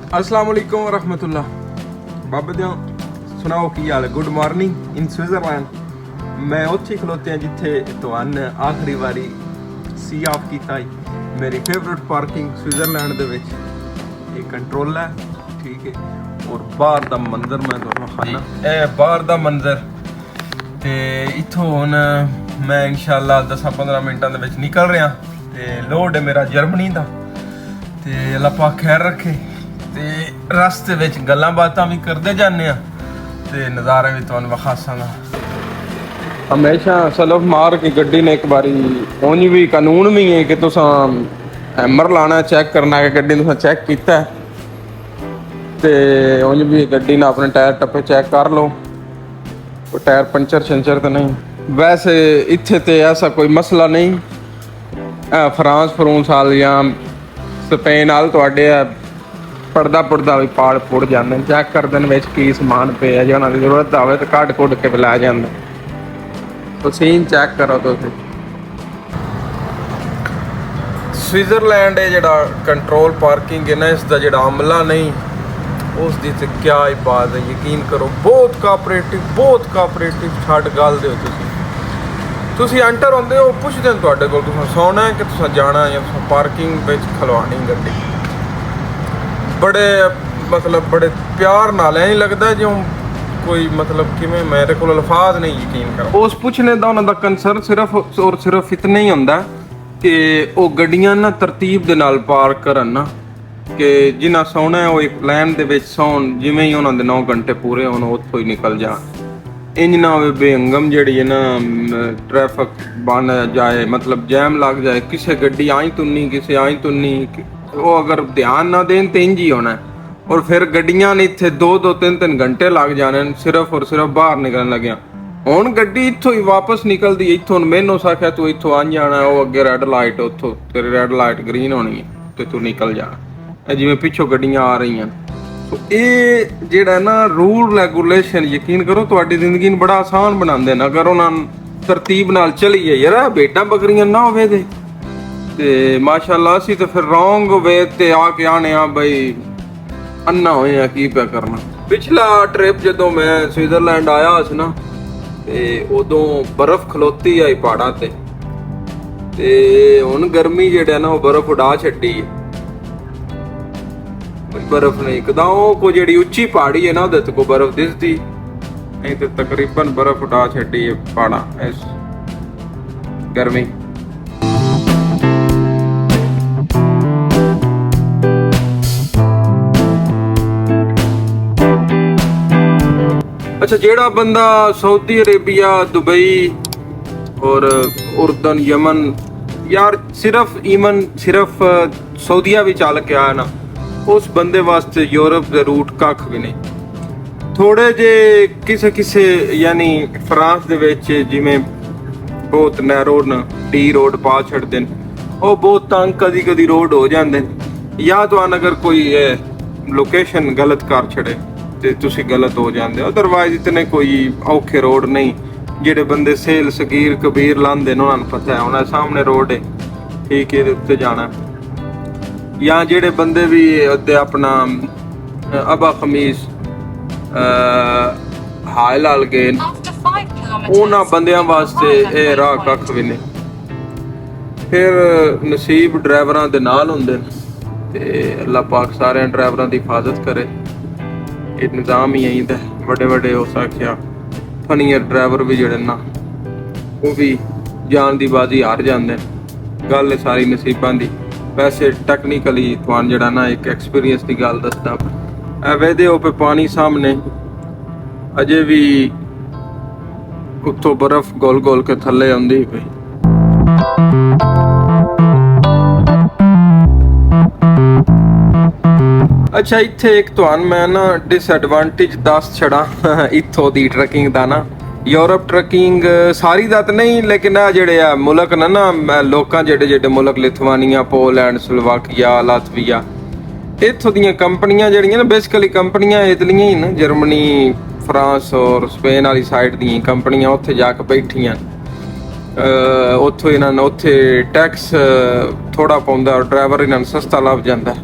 अस्सलाम वालेकुम रहमतुल्लाह बाबे दियां सुनाओ की हाल है। Good morning in Switzerland. मैं उत्थे खलोते हैं जिथे तुहानू आखिरी बारी सी ऑफ कीता मेरी फेवरेट पार्किंग स्विट्जरलैंड दे विच ये कंट्रोल है, ठीक है। और बाहर दा मंजर मैं तुहानू खाना ए बाहर दा मंजर ते इत्थों हुण मैं इंशाअल्लाह 10-15 मिनटां दे विच निकल रहा ते लोड है मेरा जर्मनी दा ते अल्लाह पाक खैर रखे ते रस्ते विच गल्लां बातां भी करदे जाने आ ते नज़ारे भी तुहानू विखासांगा। हमेशा सलफ मार के गड्डी ने एक बारी उंज भी कानून भी है कि तुसां हैमर लाना चेक करना कि गड्डी तुसां चेक कीता ते उंज भी गड्डी ने अपने टायर टप्पे चेक कर लो, कोई टायर पंचर शंचर तो नहीं। वैसे इत्थे ते ऐसा कोई मसला नहीं। फ्रांस वाल या स्पेन वाल तुहाडे पड़दा भी पाड़ पुड़ जाते हैं, चेक करते हैं की समान पे है, जो उन्होंने जरूरत हो तो कट कुट के लै जाते। तो सीन चेक करो तुसीं। स्विट्जरलैंड है जिहड़ा कंट्रोल पार्किंग है ना, इसका जिहड़ा अमला नहीं उसकी तो क्या ही बात है। यकीन करो बहुत कापरेटिव छड्ड गल दे तुसीं एंटर होंदे हो पुछदे ने तुहाडे कोल तुसां सौना है कि तुसां जाना है, या पार्किंग विच खलवानी गड्डी। बड़े बड़े प्यार नाल नहीं लगता जो कोई किवें मेरे को अल्फाज नहीं यकीन कर। उस पूछने का उन्होंने कंसर्न सिर्फ और सिर्फ इतना ही होंदा कि वो गड्डियां ना तरतीब दे नाल पार्क करन ना, कि जिन्ना सौना है वो एक लाइन दे विच सौन, जिवें ही उन्होंने 9 घंटे पूरे होने उत्थों ही निकल जान। इंज ना होवे बेहंगम जिहड़ी है ना ट्रैफिक बन जाए, जैम लग जाए, किसी गड्डी आई तुन्नी किसी आई तुन्नी, वो अगर ध्यान ना देन तो इंज ही होना है। और फिर गड्डियां ने इत्थे 2-3 घंटे लग जाने सिर्फ और सिर्फ बाहर निकलन लग्या। हुण गड्डी इत्थों ही वापस निकलदी, इत्थों मैनू आख्या तू इत्थों आ जाना, वो अगे रैड लाइट उत्थों तेरी रैड लाइट ग्रीन होनी है तो तू निकल जाना, जिवें पिछों गड्डियां आ रही हैं। तो ये जिहड़ा ना रूल रेगूलेशन यकीन करो तुहाडी जिंदगी नूं बड़ा आसान बनांदे ने अगर उन्हां तरतीब नाल चलीए। यार भेडां बकरियां ना होवे ते माशाअल्लाह असी तो फिर रॉन्ग वे ते आके आने बई अन्ना होए आ की पे करना। पिछला ट्रिप जदों मैं स्विट्जरलैंड आया सी ना ते उदों बर्फ खलोती आई पहाड़ां ते हुण गर्मी जेड़ा ना वो बर्फ उड़ा छड्डी है। बर्फ नहीं कदां को जेड़ी उच्ची पहाड़ी है ना उहदे ते को बर्फ दिसदी नहीं, तो तकरीबन बर्फ उड़ा छड्डी है पहाड़ां इस गर्मी। अच्छा जेड़ा बंदा सऊदी अरेबिया दुबई और उर्दन यमन यार सिर्फ सऊदिया भी चल के आया ना, उस बंदे वास्ते यूरोप के रूट कख भी नहीं। थोड़े जे किसे यानी फ्रांस दे विच जिवें बहुत नैरो न डी रोड पा छड़दे वो बहुत तंग कदी रोड हो जाते, या तो अगर कोई लोकेशन गलत कर छड़े ते तुसी गलत हो जाते। अदरवाइज इतने कोई औखे रोड नहीं, जेडे बंदे सेल सगीर कबीर लांदे ने उन्होंने पता है उन्हें सामने रोड है, ठीक है उत्ते जाना। या जेडे बंदे भी अपना अबा खमीस हाय लाल गए उन्हां बंदियां वास्ते ये राह कख भी नहीं। फिर नसीब ड्राइवरां दे नाल हुंदे ने ते अल्लाह पाक सारे ड्राइवरां दी हिफाजत करे। ये निज़ाम ही यही है। बड़े हो सकिया फनीयर ड्राइवर भी जड़े ना वो भी जान दी बाजी हार जाते हैं। गल सारी नसीबां दी। वैसे टैक्नीकली तुहानू जड़ा ना एक एक्सपीरियंस की गल दसदा वेदे हो पे पानी सामने अजे भी उत्तों बर्फ गोल गोल के थले आंदी पई। अच्छा इत्थे एक तुहानू मैं ना डिसएडवांटेज दस छड़ा इत्थों दी ट्रैकिंग दा ना। यूरोप ट्रैकिंग सारी दा तो नहीं, लेकिन आ जेड़े आ मुल्क ना लोकां जेडे मुल्क लिथुआनिया पोलैंड स्लोवाकिया लातविया इत्थों दियां कंपनियां जेड़ियां ना बेसिकली कंपनियां इटलियां ही ना, जर्मनी फ्रांस और स्पेन वाली साइड दी कंपनियां उत्थे जाके बैठियां। उत्थों इन्हां ने उत्थे टैक्स थोड़ा पाउंदा और ड्राइवर इन्हां नूं सस्ता लभ जांदा।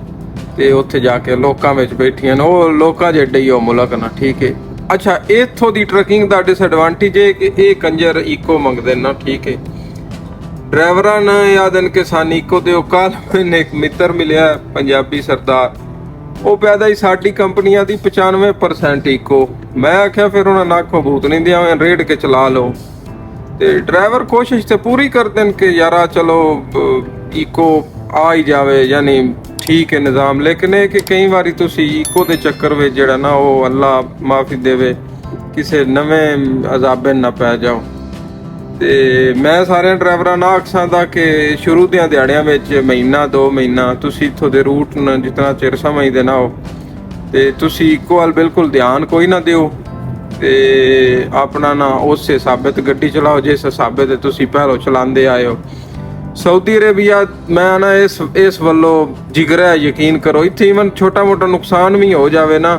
ਤੇ ਉੱਥੇ ਜਾ ਕੇ ਲੋਕਾਂ ਵਿੱਚ ਬੈਠੀਆਂ ਨੇ, ਉਹ ਲੋਕਾਂ ਜਿਹੇ ਹੀ ਉਹ ਮੁਲਕ ਨਾ, ਠੀਕ ਹੈ। ਅੱਛਾ, ਇੱਥੋਂ ਦੀ ਟਰੱਕਿੰਗ ਦਾ ਡਿਸਐਡਵਾਂਟੇਜ ਹੈ ਕਿ ਇਹ ਕੰਜਰ ਇਕੋ ਮੰਗਦੇ ਨਾ, ਠੀਕ ਹੈ। ਡਰਾਈਵਰਾਂ ਨੇ ਯਾਦ ਹਨ ਕਿ ਸਾਨੂੰ ਇਕੋ ਦੇ ਕੱਲ ਮੈਨੂੰ ਇੱਕ ਮਿੱਤਰ ਮਿਲਿਆ ਪੰਜਾਬੀ ਸਰਦਾਰ, ਉਹ ਪੈਦਾ ਹੀ ਸਾਡੀ ਕੰਪਨੀਆਂ ਦੀ 95% ਇਕੋ। ਮੈਂ ਆਖਿਆ ਫਿਰ ਉਹਨਾਂ ਨਾਕੋ ਭੂਤ ਨਹੀਂ ਦਿਆ, ਰੇਡ ਕੇ ਚਲਾ ਲਓ। ਤੇ ਡਰਾਈਵਰ ਕੋਸ਼ਿਸ਼ ਤੇ ਪੂਰੀ ਕਰਦੇ ਨੇ ਕਿ ਯਾਰਾ ਚਲੋ ਇਕੋ ਆ ਹੀ ਜਾਵੇ, ਯਾਨੀ ਠੀਕ ਹੈ ਨਿਜ਼ਾਮ। ਲੇਕਿਨ ਇਹ ਕਿ ਕਈ ਵਾਰੀ ਤੁਸੀਂ ਇਕੋ ਦੇ ਚੱਕਰ ਵਿੱਚ ਜਿਹੜਾ ਨਾ, ਉਹ ਅੱਲਾ ਮਾਫੀ ਦੇਵੇ, ਕਿਸੇ ਨਵੇਂ ਅਜ਼ਾਬੇ ਨਾ ਪੈ ਜਾਓ। ਤੇ ਮੈਂ ਸਾਰਿਆਂ ਡਰਾਈਵਰਾਂ ਨਾਲ ਆਖਾਂ ਦਾ ਕਿ ਸ਼ੁਰੂ ਦੀਆਂ ਦਿਹਾੜਿਆਂ ਵਿੱਚ ਮਹੀਨਾ 2 ਮਹੀਨਾ ਤੁਸੀਂ ਇੱਥੋਂ ਦੇ ਰੂਟ ਨੂੰ ਜਿਤਨਾ ਚਿਰ ਸਮਝਦੇ ਨਾ ਹੋ, ਤੇ ਤੁਸੀਂ ਇਕੋ ਵੱਲ ਬਿਲਕੁਲ ਧਿਆਨ ਕੋਈ ਨਾ ਦਿਓ, ਤੇ ਆਪਣਾ ਨਾ ਉਸ ਹਿਸਾਬੇ ਤੇ ਗੱਡੀ ਚਲਾਓ ਜਿਸ ਹਿਸਾਬੇ ਤੇ ਤੁਸੀਂ ਪਹਿਲੋਂ ਚਲਾਉਂਦੇ ਆਏ ਹੋ। ਸਾਊਦੀ ਅਰੇਬੀਆ ਮੈਂ ਨਾ ਇਸ ਵੱਲੋਂ ਜਿਗਰਾ ਯਕੀਨ ਕਰੋ, ਇੱਥੇ ਈਵਨ ਛੋਟਾ ਮੋਟਾ ਨੁਕਸਾਨ ਵੀ ਹੋ ਜਾਵੇ ਨਾ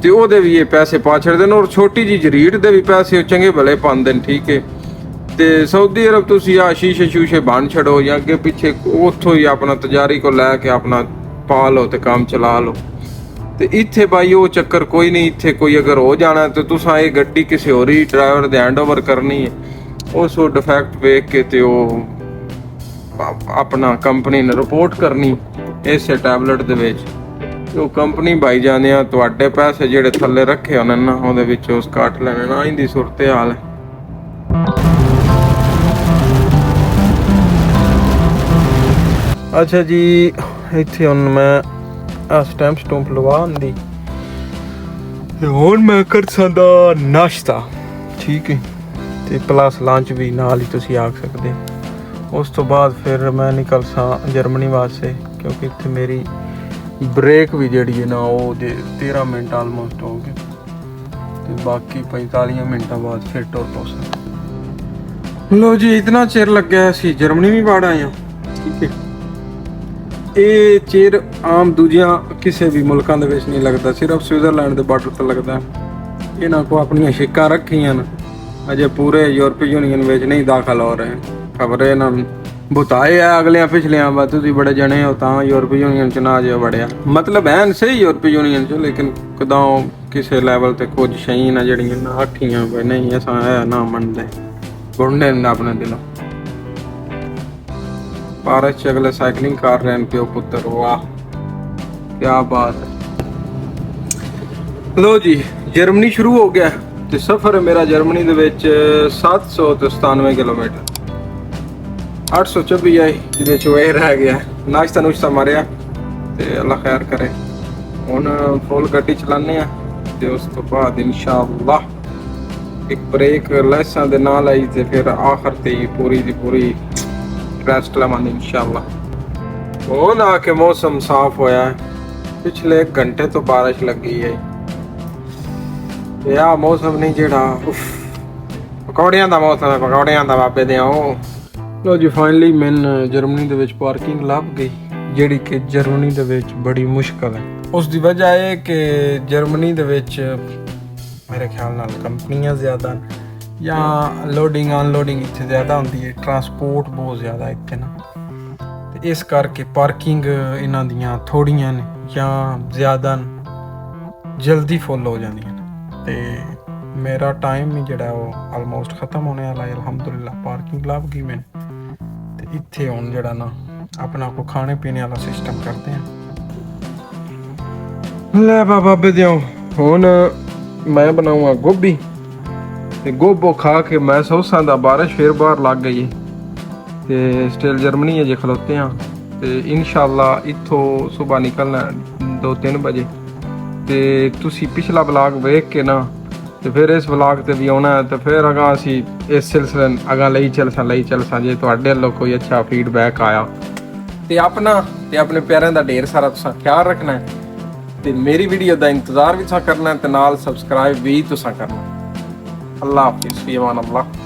ਤੇ ਉਹਦੇ ਵੀ ਇਹ ਪੈਸੇ ਪਾ ਛੱਡਦੇ ਨੇ, ਔਰ ਛੋਟੀ ਜਿਹੀ ਜਰੀਟ ਦੇ ਵੀ ਪੈਸੇ ਚੰਗੇ ਭਲੇ ਪਾਉਂਦੇ ਨੇ, ਠੀਕ ਹੈ। ਤੇ ਸਾਊਦੀ ਅਰਬ ਤੁਸੀਂ ਆ ਸ਼ੀਸ਼ੇ ਸ਼ੂਸ਼ੇ ਬਣ ਛੱਡੋ ਜਾਂ ਅੱਗੇ ਪਿੱਛੇ ਉੱਥੋਂ ਹੀ ਆਪਣਾ ਤਜਾਰੀ ਕੋ ਲੈ ਕੇ ਆਪਣਾ ਪਾ ਲਓ ਤੇ ਕੰਮ ਚਲਾ ਲਓ। ਤੇ ਇੱਥੇ ਬਾਈ ਉਹ ਚੱਕਰ ਕੋਈ ਨਹੀਂ। ਇੱਥੇ ਕੋਈ ਅਗਰ ਹੋ ਜਾਣਾ ਤੇ ਤੁਸੀਂ ਇਹ ਗੱਡੀ ਕਿਸੇ ਹੋਰ ਹੀ ਡਰਾਈਵਰ ਦੇ ਹੈਂਡਓਵਰ ਕਰਨੀ ਹੈ, ਉਸ ਡਿਫੈਕਟ ਵੇਖ ਕੇ ਤੇ ਉਹ ਆਪਣਾ ਕੰਪਨੀ ਨੂੰ ਰਿਪੋਰਟ ਕਰਨੀ ਇਸੇ ਟੈਬਲੇਟ ਦੇ ਵਿੱਚ। ਉਹ ਕੰਪਨੀ ਭਾਈ ਜਾਣੇ ਆ ਤੁਹਾਡੇ ਪੈਸੇ ਜਿਹੜੇ ਥੱਲੇ ਰੱਖੇ ਉਹਨਾਂ ਨਾ ਉਹਦੇ ਵਿੱਚ ਉਸ ਕੱਟ ਲੈਣੇ ਨਾ, ਇਹਦੀ ਸੂਰਤ ਹਾਲ ਹੈ। ਅੱਛਾ ਜੀ, ਇੱਥੇ ਹੁਣ ਮੈਂ ਸਟੈਂਪ ਸਟੂੰਪ ਲਵਾਉਣ ਦੀ ਤੇ ਹੁਣ ਮੈਂ ਕਰ ਸਕਦਾ ਨਾਸ਼ਤਾ, ਠੀਕ ਹੈ, ਤੇ ਪਲੱਸ ਲੰਚ ਵੀ ਨਾਲ ਹੀ ਤੁਸੀਂ ਆਖ ਸਕਦੇ। ਉਸ ਤੋਂ ਬਾਅਦ ਫਿਰ ਮੈਂ ਨਿਕਲ ਸਾਂ ਜਰਮਨੀ ਵਾਸਤੇ, ਕਿਉਂਕਿ ਇੱਥੇ ਮੇਰੀ ਬ੍ਰੇਕ ਵੀ ਜਿਹੜੀ ਹੈ ਨਾ ਉਹ 13 ਮਿੰਟ ਆਲਮੋਸਟ ਹੋ ਗਏ, ਤੇ ਬਾਕੀ 45 ਮਿੰਟਾਂ ਬਾਅਦ ਫਿਰ ਟੁਰ ਪਹੁੰਚਾਂ। ਲੋ ਜੀ, ਇਤਨਾ ਚਿਰ ਲੱਗਿਆ ਸੀ ਜਰਮਨੀ ਵੀ ਵੜ ਆਏ ਹਾਂ, ਠੀਕ ਹੈ। ਇਹ ਚਿਰ ਆਮ ਦੂਜਿਆਂ ਕਿਸੇ ਵੀ ਮੁਲਕਾਂ ਦੇ ਵਿੱਚ ਨਹੀਂ ਲੱਗਦਾ, ਸਿਰਫ ਸਵਿਟਜ਼ਰਲੈਂਡ ਦੇ ਬਾਰਡਰ ਤੇ ਲੱਗਦਾ। ਇਹਨਾਂ ਕੋ ਆਪਣੀਆਂ ਸ਼ਿੱਕਾਂ ਰੱਖੀਆਂ ਨੇ, ਅਜੇ ਪੂਰੇ ਯੂਰਪੀ ਯੂਨੀਅਨ ਵਿੱਚ ਨਹੀਂ ਦਾਖਲ ਹੋ ਰਹੇ। ਖਬਰ ਇਹਨਾਂ ਨੂੰ ਬੁਤਾਏ ਆ ਅਗਲਿਆਂ ਪਿਛਲਿਆਂ ਵਾ ਤੁਸੀਂ ਬੜੇ ਜਣੇ ਹੋ ਤਾਂ ਯੂਰਪੀ ਯੂਨੀਅਨ ਚ ਨਾ ਜੇ ਵੜਿਆ, ਮਤਲਬ ਐਨ ਸਹੀ ਯੂਰਪੀ ਯੂਨੀਅਨ ਚ, ਲੇਕਿਨ ਕਦੋਂ ਕਿਸੇ ਲੈਵਲ ਤੇ ਕੁਝ ਸ਼ਈ ਨਾ ਜਿਹੜੀਆਂ ਨਾ ਆਖੀਆਂ ਵੀ ਨਹੀਂ ਅਸਾਂ ਇਹ ਨਾ ਮੰਨਦੇ, ਗੁੰਡੇ ਨੇ ਆਪਣੇ ਦਿਲੋਂ। पारस च अगले साइकिलिंग कर रहे हैं प्यो पुत्र, वाह क्या बात है। लो जी, जर्मनी शुरू हो गया ते सफ़र मेरा जर्मनी दे विच 797 किलोमीटर 824 आई जिहदे चों एह रह गया। नाश्ता नुश्ता मारिया ते अल्लाह खैर करे, हुण फुल गड्डी चलाने आ ते उस तो बाद इंशाअल्लाह एक ब्रेक लैसां दे नाल आई ते फिर आखिर ते पूरी दी पूरी रेस्ट लवांगे इंशाअल्लाह। वो ना के मौसम साफ होया है, पिछले 1 घंटे तो बारिश लगी है या मौसम नहीं जेड़ा पकौड़ियां दा मौसम है, पकौड़ियां दा बाबे दे। लो जी, फाइनली मैं जर्मनी दे विच पार्किंग लभ गई, जेड़ी कि जर्मनी दे विच बड़ी मुश्किल है। उस दी वजह है कि जर्मनी दे विच मेरे ख्याल नाल कंपनियां ज़्यादा या लोडिंग अनलोडिंग इत्थे ज़्यादा होंदी है, ट्रांसपोर्ट बहुत ज़्यादा इत्थे ना, ते इस करके पार्किंग इन्हां दियां थोड़ियां ने या ज़्यादा जल्दी फुल हो जांदियां ने। ते मेरा टाइम ही जेड़ा वो आलमोस्ट ख़त्म होने वाला है। अल्हम्दुलिल्लाह पार्किंग लभ गई मैंने, ते इत्थे हुण जेड़ा ना अपना को खाने पीने वाला सिस्टम करते हैं। ले बाबा बेदियों, हुण मैं बनाऊँगा गोभी ਤੇ ਗੋਭੋ ਖਾ ਕੇ ਮੈਂ ਸੌਸਾਂ ਦਾ ਬਾਰਿਸ਼ ਫਿਰ ਬਾਹਰ ਲੱਗ ਗਈ ਤੇ ਸਟਿਲ ਜਰਮਨੀ ਅਜੇ ਖਲੋਤੇ ਆ ਤੇ ਇਨਸ਼ਾਅੱਲਾ ਇੱਥੋਂ ਸਵੇਰ ਨਿਕਲਣਾ 2-3 ਵਜੇ। ਤੇ ਤੁਸੀਂ ਪਿਛਲਾ ਵਲੌਗ ਵੇਖ ਕੇ ਨਾ ਤੇ ਫਿਰ ਇਸ ਵਲੌਗ ਤੇ ਵੀ ਆਉਣਾ ਤੇ ਫਿਰ ਅਗਾ ਅਸੀਂ ਇਸ ਸਿਲਸਿਲੇ ਅਗਾ ਲਈ ਚੱਲਸਾਂ ਜੇ ਤੁਹਾਡੇ ਵੱਲੋਂ ਕੋਈ ਅੱਛਾ ਫੀਡਬੈਕ ਆਇਆ ਤੇ ਆਪਣਾ ਤੇ ਆਪਣੇ ਪਿਆਰਿਆਂ ਦਾ ਢੇਰ ਸਾਰਾ ਤੁਸੀਂ ਖਿਆਲ ਰੱਖਣਾ ਤੇ ਮੇਰੀ ਵੀਡੀਓ ਦਾ ਇੰਤਜ਼ਾਰ ਵੀ ਤੁਸੀਂ ਕਰਨਾ ਤੇ ਨਾਲ ਸਬਸਕ੍ਰਾਈਬ ਵੀ ਤੁਸੀਂ ਕਰਨਾ। अल्लाह हाफिज़, फ़ी अमान अल्लाह।